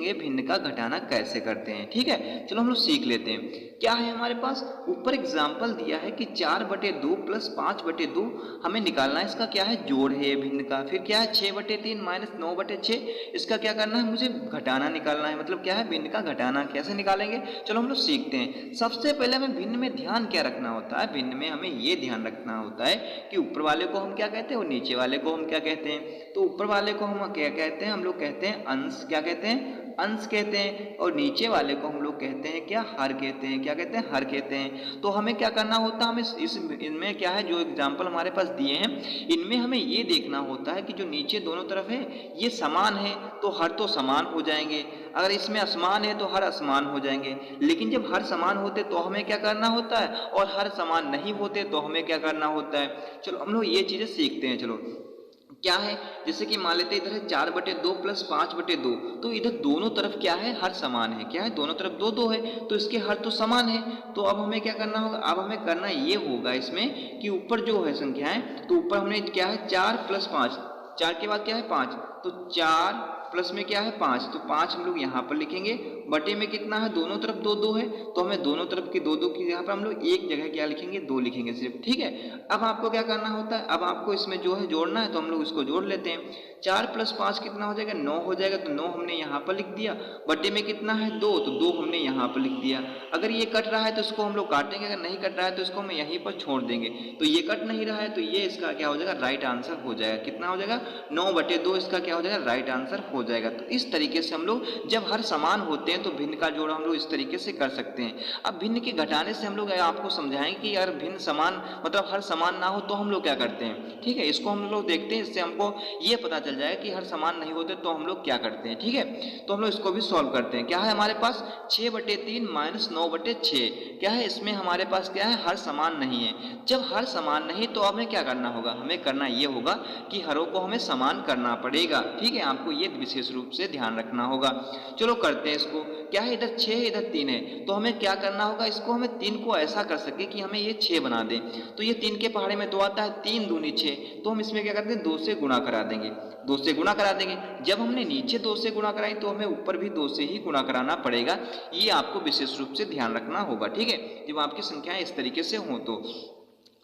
सीखेंगे भिन्न का घटाना कैसे करते हैं। ठीक है, चलो हम लोग सीख लेते हैं। क्या है हमारे पास ऊपर एग्जाम्पल दिया है कि 4/2 प्लस 5/2 हमें निकालना है, इसका क्या है जोड़ है भिन्न का। फिर क्या है 6/3 माइनस 9/6, इसका क्या करना है मुझे घटाना निकालना है, मतलब क्या है भिन्न का घटाना। कैसे निकालेंगे चलो हम लोग सीखते हैं। सबसे पहले हमें भिन्न में ध्यान क्या रखना होता है, भिन्न में हमें ये ध्यान रखना होता है कि ऊपर वाले को हम क्या कहते हैं और नीचे वाले को हम क्या कहते हैं। तो ऊपर वाले को हम क्या कहते हैं, हम लोग कहते हैं अंश, क्या कहते हैं अंश कहते हैं, और नीचे वाले को हम लोग कहते हैं क्या हर कहते हैं, क्या कहते हैं हर कहते हैं। तो हमें क्या करना होता है, हमें इनमें क्या है जो एग्जाम्पल हमारे पास दिए हैं इनमें हमें ये देखना होता है कि जो नीचे दोनों तरफ है ये समान है तो हर तो समान हो जाएंगे, अगर इसमें असमान है तो हर असमान हो जाएंगे। लेकिन जब हर समान होते तो हमें क्या करना होता है और हर समान नहीं होते तो हमें क्या करना होता है। चलो हम लोग ये चीजें सीखते हैं। चलो क्या है, जैसे कि मान लेते इधर है 4/2 प्लस 5/2, तो इधर दोनों तरफ क्या है हर समान है, क्या है दोनों तरफ 2 है तो इसके हर तो समान है। तो अब हमें क्या करना होगा, अब हमें करना ये होगा इसमें कि ऊपर जो है संख्याएं, तो ऊपर हमने क्या है 4 प्लस 5, 4 के बाद क्या है 5, तो 4 प्लस में क्या है 5, तो 5 हम लोग यहाँ पर लिखेंगे, बटे में कितना है दोनों तरफ 2 है तो हमें दोनों तरफ की 2 की यहाँ पर हम लोग एक जगह क्या लिखेंगे 2 लिखेंगे सिर्फ। ठीक है, अब आपको क्या करना होता है, अब आपको इसमें जो है जोड़ना है तो हम लोग इसको जोड़ लेते हैं। 4 प्लस 5 कितना हो जाएगा 9 हो जाएगा, तो 9 हमने यहाँ पर लिख दिया, बटे में कितना है 2, तो 2 हमने यहाँ पर लिख दिया। अगर ये कट रहा है तो इसको हम लोग काटेंगे, अगर नहीं कट रहा है तो इसको हम यहीं पर छोड़ देंगे। तो ये कट नहीं रहा है तो ये इसका क्या हो जाएगा राइट आंसर हो जाएगा, कितना हो जाएगा 9/2 इसका क्या हो जाएगा राइट आंसर हो जाएगा। तो इस तरीके से हम लोग जब हर समान होते हैं तो भिन्न का जोड़ हम लोग इस तरीके से कर सकते हैं। अब भिन्न के घटाने से हम लोग आपको समझाएंगे कि यार भिन्न समान मतलब हर समान ना हो तो हम लोग क्या करते हैं। ठीक है, इसको हम लोग देखते हैं, इससे हमको ये पता चल जाएगा कि हर समान नहीं होते तो हम लोग क्या करते हैं। ठीक है, तो हम लोग इसको भी सॉल्व करते हैं। क्या है हमारे पास 6/3 माइनस 9/6, क्या है इसमें हमारे पास क्या है हर समान नहीं है। जब हर समान नहीं तो हमें क्या करना होगा, हमें करना ये होगा कि हरों को हमें समान करना पड़ेगा। ठीक है, आपको ये विशेष रूप से ध्यान रखना होगा। चलो करते हैं इसको। क्या है इधर 6 है इधर 3 है, तो हमें क्या करना होगा, इसको हमें 3 को ऐसा कर सके कि हमें ये 6 बना दें। तो ये 3 के पहाड़े में 2 आता है, 3 दूनी 6, तो हम इसमें क्या करते हैं 2 से गुणा करा देंगे, 2 से गुणा करा देंगे। जब हमने नीचे 2 से गुणा कराई तो हमें ऊपर भी 2 से ही गुणा कराना पड़ेगा, ये आपको विशेष रूप से ध्यान रखना होगा। ठीक है, जब आपकी संख्याएं इस तरीके से हों तो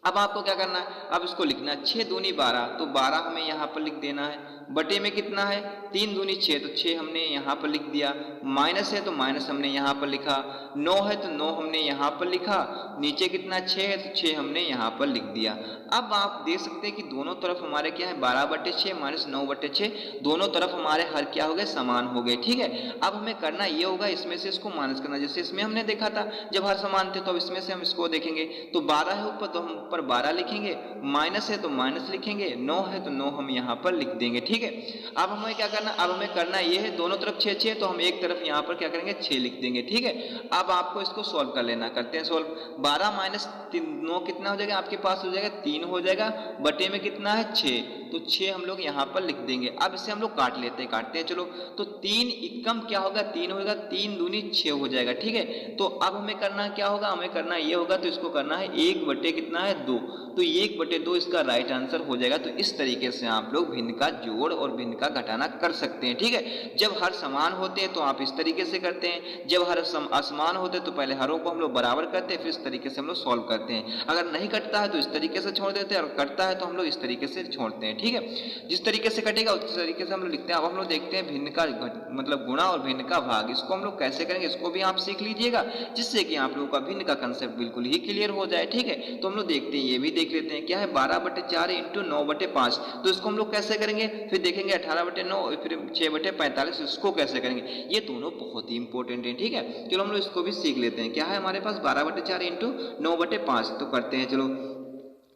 अब आपको क्या करना है, अब इसको लिखना है 6 दूनी 12, तो 12 हमें यहाँ पर लिख देना है, बटे में कितना है 3 दूनी 6, तो 6 हमने यहाँ पर लिख दिया, माइनस है तो माइनस हमने यहाँ पर लिखा, 9 है तो 9 हमने यहाँ पर लिखा, नीचे कितना 6 है तो 6 हमने यहाँ पर लिख दिया। अब आप देख सकते हैं कि दोनों तरफ हमारे क्या है 12/6 माइनस 9/6, दोनों तरफ हमारे हर क्या हो गए समान हो गए। ठीक है, अब हमें करना ये होगा इसमें से इसको माइनस करना, जैसे इसमें हमने देखा था जब हर समान थे तो अब इसमें से हम इसको देखेंगे, तो 12 है ऊपर तो हम ऊपर 12 लिखेंगे, माइनस है तो माइनस लिखेंगे, 9 है तो 9 हम यहाँ पर लिख देंगे। ठीक है, अब हमें क्या करना, अब हमें करना ये है दोनों तरफ 6 तो हम एक तरफ यहाँ पर क्या करेंगे 6 लिख देंगे। ठीक है, अब आपको इसको सॉल्व कर लेना, करते हैं सॉल्व। 12 माइनस 9 कितना हो जाएगा आपके पास हो जाएगा 3 हो जाएगा, बटे में कितना है 6, तो 6 हम लोग यहाँ पर लिख देंगे। अब इसे हम लोग काट लेते हैं, काटते हैं चलो, तो 3 एकम क्या होगा 3 होगा, 3 दूनी 6 हो जाएगा। ठीक है, तो अब हमें करना क्या होगा, हमें करना ये होगा, तो इसको करना है 1 बटे कितना है 2, तो 1/2 इसका राइट आंसर हो जाएगा। तो इस तरीके से आप लोग भिन्न का जोड़ और भिन्न का घटाना कर सकते हैं। ठीक है, जब हर समान होते हैं तो आप इस तरीके से करते हैं, जब हर असमान होते हैं तो पहले हरों को हम लोग बराबर करते हैं, फिर इस तरीके से हम लोग सॉल्व करते हैं। अगर नहीं कटता है तो इस तरीके से छोड़ देते हैं, और कटता है तो हम लोग इस तरीके से छोड़ते हैं। ठीक है, जिस तरीके से कटेगा उस तरीके से हम लोग लिखते हैं। अब हम लोग देखते हैं भिन्न का मतलब गुणा और भिन्न का भाग, इसको हम लोग कैसे करेंगे इसको भी आप सीख लीजिएगा, जिससे कि आप लोगों का भिन्न का कंसेप्ट बिल्कुल ही क्लियर हो जाए। ठीक है, तो हम लोग देखते हैं, ये भी देख लेते हैं। क्या है 12/4 इंटू 9/5, तो इसको हम लोग कैसे करेंगे, फिर देखेंगे 18/9, फिर 6/45, इसको कैसे करेंगे, ये दोनों बहुत ही इंपॉर्टेंट है। ठीक है, चलो हम लोग इसको भी सीख लेते हैं। क्या है हमारे पास 12/4 इंटू 9/5, तो करते हैं चलो।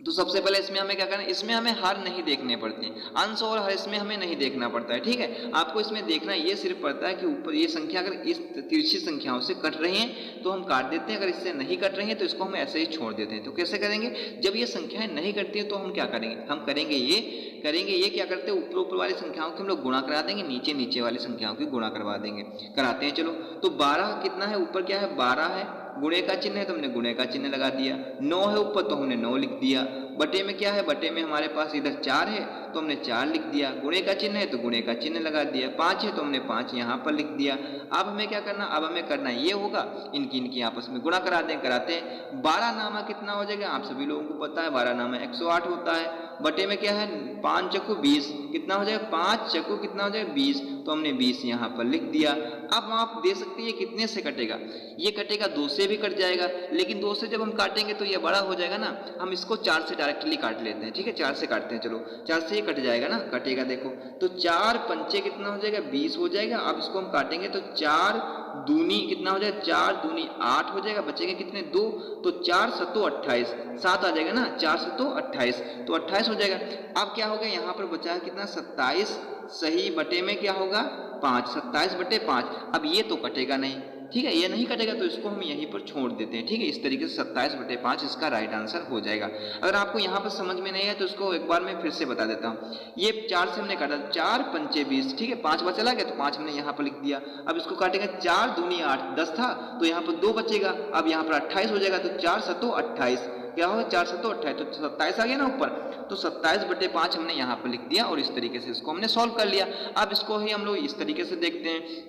तो सबसे पहले इसमें हमें क्या करना है, इसमें हमें हर नहीं देखने पड़ते हैं, अंश और हर इसमें हमें नहीं देखना पड़ता है। ठीक है, आपको इसमें देखना ये सिर्फ पड़ता है कि ऊपर ये संख्या अगर इस तिरछी संख्याओं से कट रही हैं तो हम काट देते हैं, अगर इससे नहीं कट रही हैं तो इसको हम ऐसे ही छोड़ देते हैं। तो कैसे करेंगे, जब ये संख्याएं नहीं कटती हैं तो हम क्या करेंगे, हम करेंगे ये क्या करते हैं, ऊपर वाली संख्याओं की हम लोग गुणा करा देंगे, नीचे वाली संख्याओं की गुणा करवा देंगे, कराते हैं चलो। तो 12 कितना है ऊपर, क्या है 12 है, गुणे का चिन्ह है तो हमने गुणे का चिन्ह लगा दिया, 9 है ऊपर तो हमने 9 लिख दिया, बटे में क्या है, बटे में हमारे पास इधर 4 है तो हमने 4 लिख दिया, गुणे का चिन्ह है तो गुणे का चिन्ह लगा दिया, 5 है तो हमने 5 यहाँ पर लिख दिया। अब हमें क्या करना, अब हमें करना ये होगा इनकी आपस में गुणा कराते हैं। 12 नामा कितना हो जाएगा, आप सभी लोगों को पता है 12 नामा 108 होता है। बटे में क्या है 5 चक्कू 20 कितना हो जाएगा, 5 चक्कू कितना हो जाएगा 20, तो हमने 20 यहाँ पर लिख दिया। अब आप दे सकते हैं ये कितने से कटेगा, ये कटेगा 2 से भी कट जाएगा, लेकिन 2 से जब हम काटेंगे तो ये बड़ा हो जाएगा ना, हम इसको 4 से डायरेक्टली काट लेते हैं। ठीक है, 4 से काटते हैं, चलो 4 से ये कट जाएगा ना, कटेगा देखो, तो 4 पंचे कितना हो जाएगा 20 हो जाएगा। अब इसको हम काटेंगे तो 4 दूनी कितना हो जाएगा, 4 दूनी 8 हो जाएगा, बचेगा कितने 2, तो 4 सत्तो 28, 7 आ जाएगा ना, 4 सत्तो 28, तो 28 हो जाएगा। अब क्या होगा यहाँ पर बचा है कितना 27 सही बटे में क्या होगा 5, 27 बटे 5। अब ये तो कटेगा नहीं, ठीक है, ये नहीं कटेगा तो इसको हम यहीं पर छोड़ देते हैं। ठीक है, इस तरीके से 27 बटे 5 इसका राइट आंसर हो जाएगा। अगर आपको यहाँ पर समझ में नहीं है तो इसको एक बार मैं फिर से बता देता हूँ। ये 4 से हमने काटा, 4 पंचे 20, ठीक है, 5 बार चला गया तो 5 हमने यहाँ पर लिख दिया। अब इसको काटेंगे 4 दूनी 8, 10 था तो यहाँ पर 2 बचेगा, अब यहाँ पर 28 हो जाएगा, तो 4 सत्तो 28 क्या होगा, 4 सत्तो 28, तो 27 आ गया ना ऊपर, तो 27 बटे 5 हमने यहाँ पर लिख दिया और इस तरीके से इसको हमने सॉल्व कर लिया। अब इसको ही हम लोग इस तरीके से देखते हैं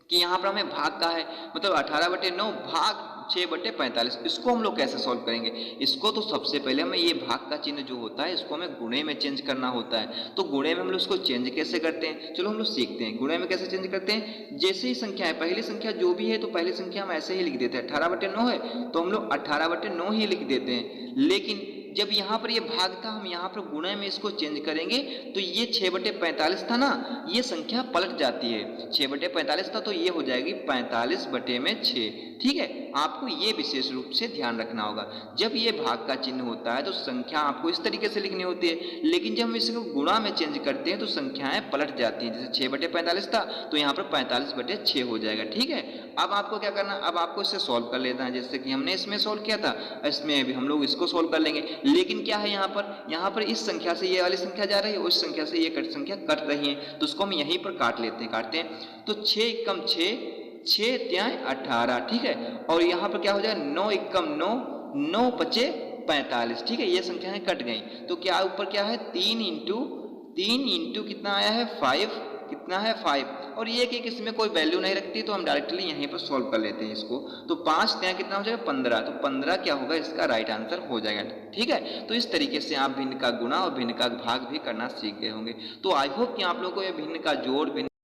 कि यहाँ पर हमें भाग का है, मतलब 18 बटे 9 भाग 6 बटे 45, इसको हम लोग कैसे सॉल्व करेंगे। इसको तो सबसे पहले हमें ये भाग का चिन्ह जो होता है इसको हमें गुणे में चेंज करना होता है। तो गुणे में हम लोग इसको चेंज कैसे करते हैं, चलो हम लोग सीखते हैं। गुणे में कैसे चेंज करते हैं, जैसे ही संख्या है पहली संख्या जो भी है तो पहली संख्या हम ऐसे ही लिख देते हैं। 18 बटे 9 है तो हम लोग 18 बटे 9 ही लिख देते हैं, लेकिन जब यहाँ पर ये भाग था हम यहाँ पर गुणे में इसको चेंज करेंगे तो ये 6 बटे 45 था ना, ये संख्या पलट जाती है। 6 बटे 45 था तो ये हो जाएगी 45 बटे में 6। ठीक है, आपको ये विशेष रूप से ध्यान रखना होगा। जब ये भाग का चिन्ह होता है तो संख्या आपको इस तरीके से लिखनी होती है, लेकिन जब हम इसको गुणा में चेंज करते हैं तो संख्याएं पलट जाती हैं। जैसे 6 बटे 45 था तो यहाँ पर 45 बटे 6 हो जाएगा। ठीक है, अब आपको क्या करना, अब आपको इसे सॉल्व कर लेना है, जैसे कि हमने इसमें सॉल्व किया था इसमें भी हम लोग इसको सॉल्व कर लेंगे। लेकिन क्या है यहाँ पर इस संख्या से ये वाली संख्या जा रही है, उस संख्या से ये संख्या कट रही है, तो उसको हम यहीं पर काटते हैं। तो 6 एकम 6, 6 त्याय 18, ठीक है, और यहाँ पर क्या हो जाएगा 9 एकम 9, 9 पचे 45, ठीक है, ये संख्याएं कट गई। तो क्या ऊपर क्या है 3 इंटू कितना आया है 5, कितना है 5, और ये कि इसमें कोई वैल्यू नहीं रखती तो हम डायरेक्टली यहीं पर सॉल्व कर लेते हैं इसको। तो 5 त्यां कितना हो जाएगा 15, तो 15 क्या होगा इसका राइट आंसर हो जाएगा। ठीक है, तो इस तरीके से आप भिन्न का गुणा और भिन्न का भाग भी करना सीख गए होंगे। तो आई होप कि आप लोगों को ये भिन्न का जोड़, भिन्न